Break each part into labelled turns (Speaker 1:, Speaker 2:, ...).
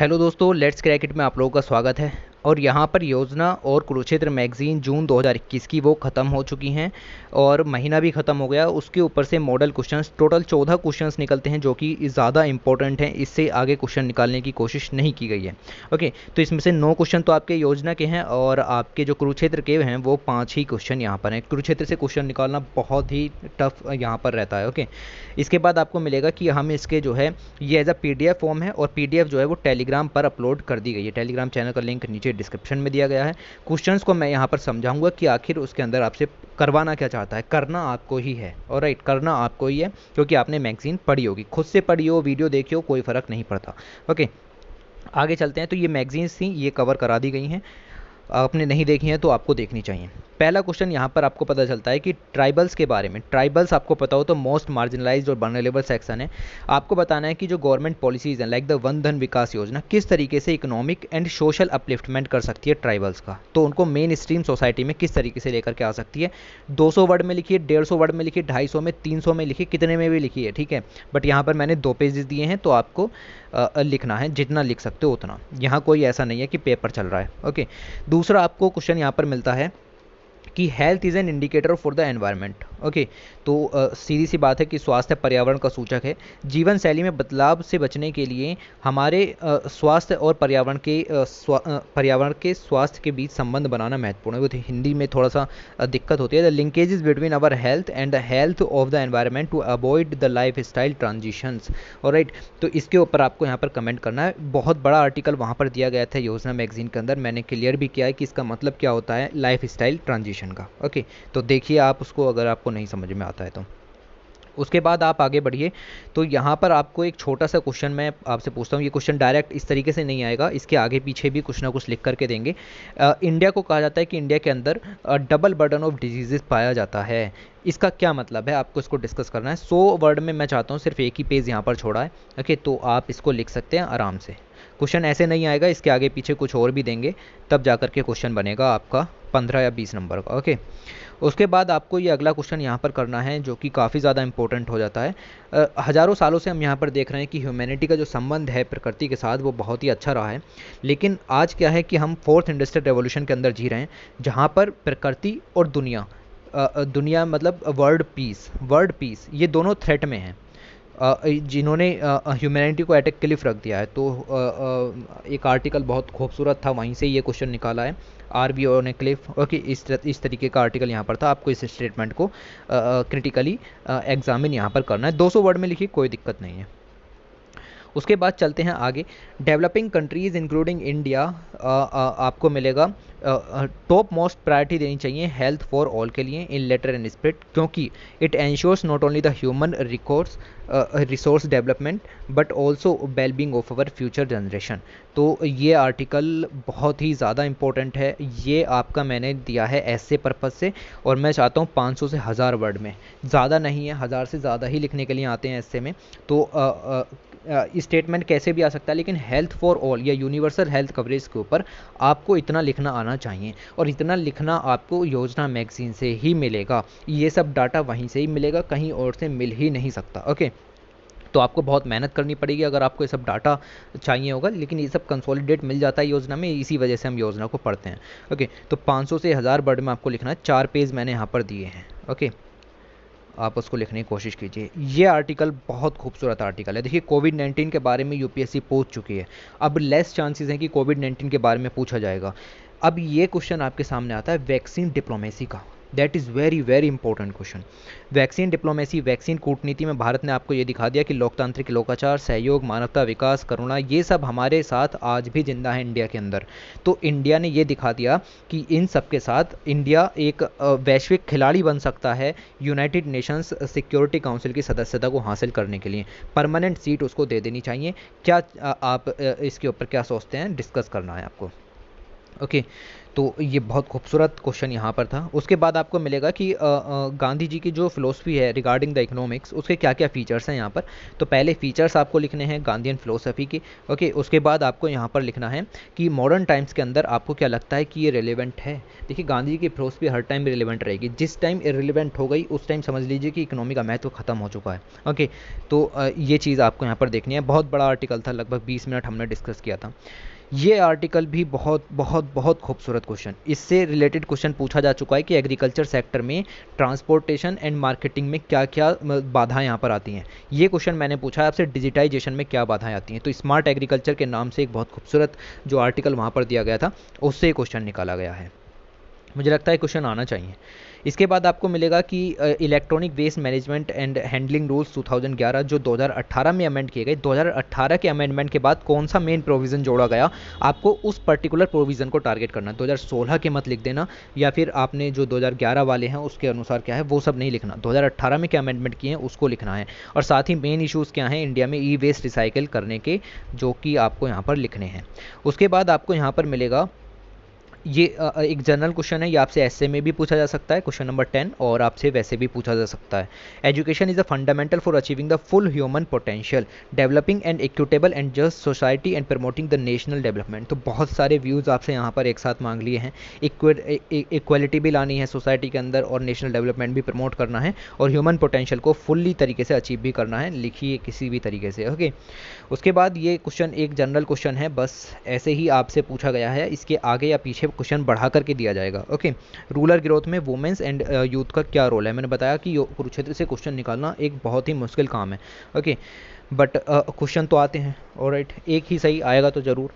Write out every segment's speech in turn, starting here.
Speaker 1: Hello दोस्तों, let's क्रैकेट में आप लोगों का स्वागत है। और यहाँ पर योजना और कुरुक्षेत्र मैगज़ीन जून 2021 की वो ख़त्म हो चुकी हैं और महीना भी ख़त्म हो गया। उसके ऊपर से मॉडल क्वेश्चंस टोटल 14 क्वेश्चंस निकलते हैं जो कि ज़्यादा इंपॉर्टेंट हैं। इससे आगे क्वेश्चन निकालने की कोशिश नहीं की गई है। ओके, तो इसमें से 9 क्वेश्चन तो आपके योजना के हैं और आपके जो कुरुक्षेत्र के हैं वो 5 ही क्वेश्चन यहाँ पर हैं। कुरुक्षेत्र से क्वेश्चन निकालना बहुत ही टफ यहाँ पर रहता है। ओके, इसके बाद आपको मिलेगा कि हम इसके जो है ये एज अ पीडीएफ फॉर्म है और पीडीएफ जो है वो टेलीग्राम पर अपलोड कर दी गई है। टेलीग्राम चैनल का लिंक नीचे डिस्क्रिप्शन में दिया गया है। क्वेश्चंस को मैं यहाँ पर समझाऊंगा कि आखिर उसके अंदर आपसे करवाना क्या चाहता है। करना आपको ही है, और राइट, करना आपको ही है क्योंकि आपने मैगजीन पढ़ी होगी, खुद से पढ़ी हो, वीडियो देखी हो, कोई फ़र्क नहीं पड़ता। ओके, आगे चलते हैं। तो ये मैगजीन्स थी, ये कवर करा दी गई हैं। आपने नहीं देखी हैं तो आपको देखनी चाहिए। पहला क्वेश्चन यहाँ पर आपको पता चलता है कि ट्राइबल्स के बारे में। ट्राइबल्स आपको पता हो तो मोस्ट मार्जिनलाइज्ड और वल्नरेबल सेक्शन है। आपको बताना है कि जो गवर्नमेंट पॉलिसीज़ हैं लाइक द वन धन विकास योजना किस तरीके से इकोनॉमिक एंड सोशल अपलिफ्टमेंट कर सकती है ट्राइबल्स का, तो उनको मेन स्ट्रीम सोसाइटी में किस तरीके से लेकर के आ सकती है। 200 वर्ड में लिखिए, 150 वर्ड में लिखिए, 250 में, 300 में लिखिए, कितने में भी लिखिए, ठीक है। बट यहाँ पर मैंने 2 पेजेस दिए हैं तो आपको लिखना है, जितना लिख सकते हो उतना। यहाँ कोई ऐसा नहीं है कि पेपर चल रहा है। ओके, दूसरा आपको क्वेश्चन यहाँ पर मिलता है कि health is an indicator for the environment. Okay, तो सीधी सी बात है कि स्वास्थ्य पर्यावरण का सूचक है। जीवन शैली में बदलाव से बचने के लिए हमारे स्वास्थ्य और पर्यावरण के स्वास्थ्य के बीच संबंध बनाना महत्वपूर्ण है। वो तो हिंदी में थोड़ा सा दिक्कत होती है। The linkages between our health and the health of the environment to avoid the lifestyle transitions. और राइट, तो इसके ऊपर आपको यहाँ पर कमेंट करना है। बहुत बड़ा आर्टिकल वहाँ पर दिया गया था योजना मैगजीन के अंदर, मैंने क्लियर भी किया है कि इसका मतलब क्या होता है लाइफ स्टाइल ट्रांजिशन का। ओके, तो देखिए आप उसको, अगर आपको नहीं समझ में आता है तो। उसके बाद आप आगे बढ़िए। तो यहाँ पर आपको एक छोटा सा क्वेश्चन मैं आपसे पूछता हूँ। ये क्वेश्चन डायरेक्ट इस तरीके से नहीं आएगा, इसके आगे पीछे भी कुछ ना कुछ लिख करके देंगे। इंडिया को कहा जाता है कि इंडिया के अंदर डबल बर्डन ऑफ डिजीजेस पाया जाता है। इसका क्या मतलब है, आपको इसको डिस्कस करना है। 100 वर्ड में मैं चाहता हूँ, सिर्फ एक ही पेज यहाँ पर छोड़ा है। ओके, तो आप इसको लिख सकते हैं आराम से। क्वेश्चन ऐसे नहीं आएगा, इसके आगे पीछे कुछ और भी देंगे, तब जा करके क्वेश्चन बनेगा आपका 15 या 20 नंबर का। ओके, उसके बाद आपको ये अगला क्वेश्चन यहाँ पर करना है जो कि काफ़ी ज़्यादा इंपॉर्टेंट हो जाता है। हज़ारों सालों से हम यहाँ पर देख रहे हैं कि ह्यूमैनिटी का जो संबंध है प्रकृति के साथ वो बहुत ही अच्छा रहा है। लेकिन आज क्या है कि हम 4th इंडस्ट्रियल रेवोल्यूशन के अंदर जी रहे हैं, जहाँ पर प्रकृति और दुनिया मतलब वर्ल्ड पीस ये दोनों थ्रेट में हैं। जिन्होंने ह्यूमैनिटी को एटैक क्लिफ रख दिया है। तो एक आर्टिकल बहुत खूबसूरत था, वहीं से ये क्वेश्चन निकाला है, RB on a cliff. Okay, इस तरीके का आर्टिकल यहाँ पर था। आपको इस स्टेटमेंट को क्रिटिकली एग्जामिन यहाँ पर करना है। 200 वर्ड में लिखिए, कोई दिक्कत नहीं है। उसके बाद चलते हैं आगे। डेवलपिंग कंट्रीज़ इंक्लूडिंग इंडिया, आपको मिलेगा टॉप मोस्ट प्रायोरिटी देनी चाहिए हेल्थ फॉर ऑल के लिए इन लेटर एंड स्पिरिट, क्योंकि it ensures not only the human resource development but also wellbeing of our future generation. तो ये आर्टिकल बहुत ही ज़्यादा इंपॉर्टेंट है। ये आपका मैंने दिया है ऐसे पर्पज़ से, और मैं चाहता हूँ 500 से 1000 वर्ड में, ज़्यादा नहीं है, 1000 से ज़्यादा ही लिखने के लिए आते हैं ऐसे में। तो स्टेटमेंट कैसे भी आ सकता है, लेकिन हेल्थ फॉर ऑल या यूनिवर्सल हेल्थ कवरेज के ऊपर आपको इतना लिखना आना चाहिए, और इतना लिखना आपको योजना मैगजीन से ही मिलेगा। ये सब डाटा वहीं से ही मिलेगा, कहीं और से मिल ही नहीं सकता। ओके, तो आपको बहुत मेहनत करनी पड़ेगी अगर आपको ये सब डाटा चाहिए होगा, लेकिन ये सब कंसोलिडेट मिल जाता है योजना में, इसी वजह से हम योजना को पढ़ते हैं। ओके, तो 500 से 1000 वर्ड में आपको लिखना है। 4 पेज मैंने यहाँ पर दिए हैं। ओके, आप उसको लिखने की कोशिश कीजिए। ये आर्टिकल बहुत खूबसूरत आर्टिकल है। देखिए, कोविड-19 के बारे में यूपीएससी पूछ चुकी है, अब लेस चांसेस हैं कि कोविड-19 के बारे में पूछा जाएगा। अब ये क्वेश्चन आपके सामने आता है वैक्सीन डिप्लोमेसी का। That is very very important question. Vaccine diplomacy, vaccine कूटनीति में भारत ने आपको ये दिखा दिया कि लोकतांत्रिक लोकाचार, सहयोग, मानवता, विकास, करुणा, ये सब हमारे साथ आज भी जिंदा है इंडिया के अंदर। तो इंडिया ने ये दिखा दिया कि इन सब के साथ इंडिया एक वैश्विक खिलाड़ी बन सकता है यूनाइटेड नेशंस सिक्योरिटी काउंसिल की सदस्यता को हासिल करने के लिए। परमानेंट सीट उसको दे देनी चाहिए। क्या आप इसके ऊपर क्या सोचते हैं, डिस्कस करना है आपको। ओके, तो ये बहुत खूबसूरत क्वेश्चन यहाँ पर था। उसके बाद आपको मिलेगा कि गांधी जी की जो फिलोसफी है रिगार्डिंग द इकोनॉमिक्स, उसके क्या क्या फीचर्स हैं यहाँ पर। तो पहले फीचर्स आपको लिखने हैं गांधीयन फिलोसफी के। ओके, उसके बाद आपको यहाँ पर लिखना है कि मॉडर्न टाइम्स के अंदर आपको क्या लगता है कि ये रिलेवेंट है। देखिए, गांधी जी की फिलोसफी हर टाइम रिलेवेंट रहेगी, जिस टाइम इरिलेवेंट हो गई उस टाइम समझ लीजिए कि इकोनॉमी का महत्व खत्म हो चुका है। ओके, तो ये चीज़ आपको यहाँ पर देखनी है। बहुत बड़ा आर्टिकल था, लगभग 20 मिनट हमने डिस्कस किया था। ये आर्टिकल भी बहुत बहुत बहुत खूबसूरत क्वेश्चन, इससे रिलेटेड क्वेश्चन पूछा जा चुका है कि एग्रीकल्चर सेक्टर में ट्रांसपोर्टेशन एंड मार्केटिंग में क्या क्या बाधाएं यहाँ पर आती हैं। ये क्वेश्चन मैंने पूछा है आपसे, डिजिटाइजेशन में क्या बाधाएं आती हैं। तो स्मार्ट एग्रीकल्चर के नाम से एक बहुत खूबसूरत जो आर्टिकल वहाँ पर दिया गया था, उससे ये क्वेश्चन निकाला गया है। मुझे लगता है क्वेश्चन आना चाहिए। इसके बाद आपको मिलेगा कि electronic waste management and handling rules 2011 जो 2018 में अमेंड किए गए, 2018 के अमेंडमेंट के बाद कौन सा मेन प्रोविज़न जोड़ा गया, आपको उस पर्टिकुलर प्रोविज़न को टारगेट करना है। 2016 के मत लिख देना, या फिर आपने जो 2011 वाले हैं उसके अनुसार क्या है वो सब नहीं लिखना। 2018 में क्या अमेंडमेंट किए हैं उसको लिखना है। और साथ ही मेन इशूज़ क्या हैं इंडिया में ई वेस्ट रिसाइकिल करने के, जो कि आपको यहाँ पर लिखने हैं। उसके बाद आपको यहाँ पर मिलेगा ये एक जनरल क्वेश्चन है, ये आपसे ऐसे में भी पूछा जा सकता है, क्वेश्चन नंबर 10, और आपसे वैसे भी पूछा जा सकता है। Education is a fundamental for achieving the full human potential, developing and equitable and just society and promoting the national development. तो बहुत सारे व्यूज़ आपसे यहाँ पर एक साथ मांग लिए हैं। इक्वलिटी भी लानी है सोसाइटी के अंदर, और नेशनल डेवलपमेंट भी प्रमोट करना है, और ह्यूमन पोटेंशियल को फुल्ली तरीके से अचीव भी करना है। लिखिए किसी भी तरीके से। ओके, उसके बाद ये क्वेश्चन एक जनरल क्वेश्चन है, बस ऐसे ही आपसे पूछा गया है, इसके आगे या पीछे क्वेश्चन बढ़ा करके दिया जाएगा। ओके, रूरल ग्रोथ में वुमेन्स एंड यूथ का क्या रोल है। मैंने बताया कि कुरुक्षेत्र से क्वेश्चन निकालना एक बहुत ही मुश्किल काम है। ओके, बट क्वेश्चन तो आते हैं। ऑलराइट, एक ही सही आएगा तो ज़रूर।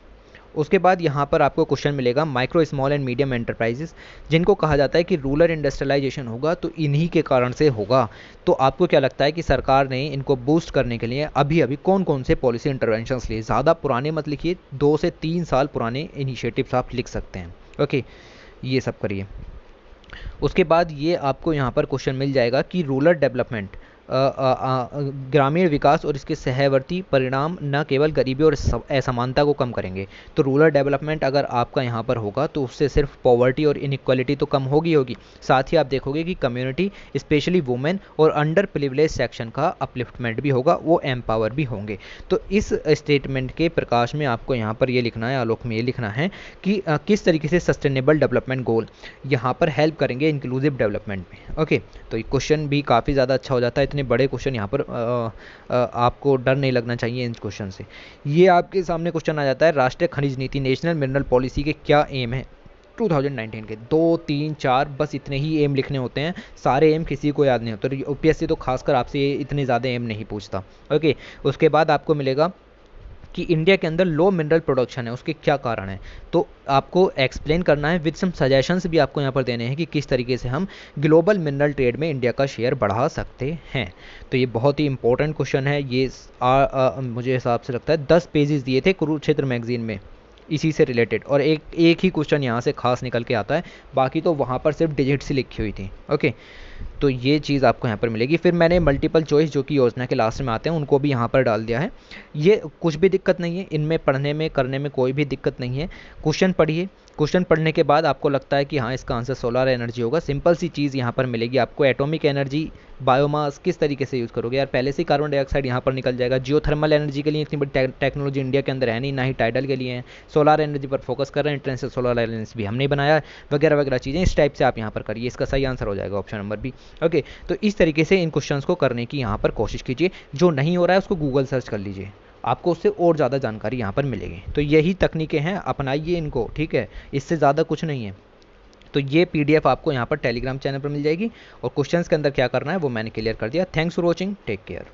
Speaker 1: उसके बाद यहाँ पर आपको क्वेश्चन मिलेगा micro small and medium enterprises, जिनको कहा जाता है कि रूरल इंडस्ट्रियलाइजेशन होगा तो इन्हीं के कारण से होगा। तो आपको क्या लगता है कि सरकार ने इनको बूस्ट करने के लिए अभी अभी कौन कौन से पॉलिसी इंटरवेंशंस लिए। ज़्यादा पुराने मत लिखिए, 2 से 3 साल पुराने इनिशिएटिव्स आप लिख सकते हैं। ओके, ये सब करिए। उसके बाद ये आपको यहाँ पर क्वेश्चन मिल जाएगा कि रूरल डेवलपमेंट, ग्रामीण विकास और इसके सहवर्ती परिणाम न केवल गरीबी और असमानता को कम करेंगे। तो रूरल डेवलपमेंट अगर आपका यहाँ पर होगा तो उससे सिर्फ पॉवर्टी और इनइक्वालिटी तो कम होगी, साथ ही आप देखोगे कि कम्युनिटी स्पेशली वुमेन और अंडर प्रिविलेज सेक्शन का अपलिफ्टमेंट भी होगा, वो एम्पावर भी होंगे। तो इस स्टेटमेंट के प्रकाश में आपको यहाँ पर ये लिखना है, आलोक में ये लिखना है कि किस तरीके से सस्टेनेबल डेवलपमेंट गोल यहाँ पर हेल्प करेंगे इंक्लूसिव डेवलपमेंट में। ओके, तो ये क्वेश्चन भी काफ़ी ज़्यादा अच्छा हो जाता है। इतने बड़े क्वेश्चन यहाँ पर आपको डर नहीं लगना चाहिए इन क्वेश्चन से। ये आपके सामने क्वेश्चन आ जाता है, राष्ट्रीय खनिज नीति नेशनल मिनरल पॉलिसी के क्या एम है 2019 के। 2, 3, 4 बस इतने ही एम लिखने होते हैं, सारे एम किसी को याद नहीं होते। यूपीएससी तो खासकर आपसे इतने ज़्यादा एम नहीं पूछता। ओके, उसके बाद आपको मिलेगा कि इंडिया के अंदर लो मिनरल प्रोडक्शन है, उसके क्या कारण है। तो आपको एक्सप्लेन करना है, विद सम सजेशंस भी आपको यहाँ पर देने हैं कि किस तरीके से हम ग्लोबल मिनरल ट्रेड में इंडिया का शेयर बढ़ा सकते हैं। तो ये बहुत ही इंपॉर्टेंट क्वेश्चन है। ये मुझे हिसाब से लगता है 10 पेजेस दिए थे कुरुक्षेत्र मैगजीन में इसी से रिलेटेड, और एक ही क्वेश्चन यहाँ से खास निकल के आता है, बाकी तो वहाँ पर सिर्फ डिजिट्स ही लिखी हुई थी। ओके, तो ये चीज़ आपको यहाँ पर मिलेगी। फिर मैंने मल्टीपल चॉइस जो कि योजना के लास्ट में आते हैं उनको भी यहाँ पर डाल दिया है। ये कुछ भी दिक्कत नहीं है, इनमें पढ़ने में करने में कोई भी दिक्कत नहीं है। क्वेश्चन पढ़िए, क्वेश्चन पढ़ने के बाद आपको लगता है कि हाँ इसका आंसर सोलर एनर्जी होगा, सिंपल सी चीज़ यहाँ पर मिलेगी आपको। एटॉमिक एनर्जी, बायोमास किस तरीके से यूज़ करोगे यार, पहले से कार्बन डाइऑक्साइड यहाँ पर निकल जाएगा। जियोथर्मल एनर्जी के लिए इतनी बड़ी टेक्नोलॉजी इंडिया के अंदर है नहीं, ना ही टाइडल के लिए है। सोलर एनर्जी पर फोकस कर रहे हैं, इंटरनेशनल सोलर अलायंस भी हमने बनाया, वगैरह वगैरह चीज़ें इस टाइप से आप यहाँ पर करिए। इसका सही आंसर हो जाएगा ऑप्शन नंबर बी। ओके, तो इस तरीके से इन क्वेश्चंस को करने की यहाँ पर कोशिश कीजिए। जो नहीं हो रहा है उसको गूगल सर्च कर लीजिए, आपको उससे और ज़्यादा जानकारी यहाँ पर मिलेगी। तो यही तकनीकें हैं, अपनाइए इनको, ठीक है, इससे ज़्यादा कुछ नहीं है। तो ये पीडीएफ आपको यहाँ पर टेलीग्राम चैनल पर मिल जाएगी, और क्वेश्चंस के अंदर क्या करना है वो मैंने क्लियर कर दिया। Thanks for watching, take care.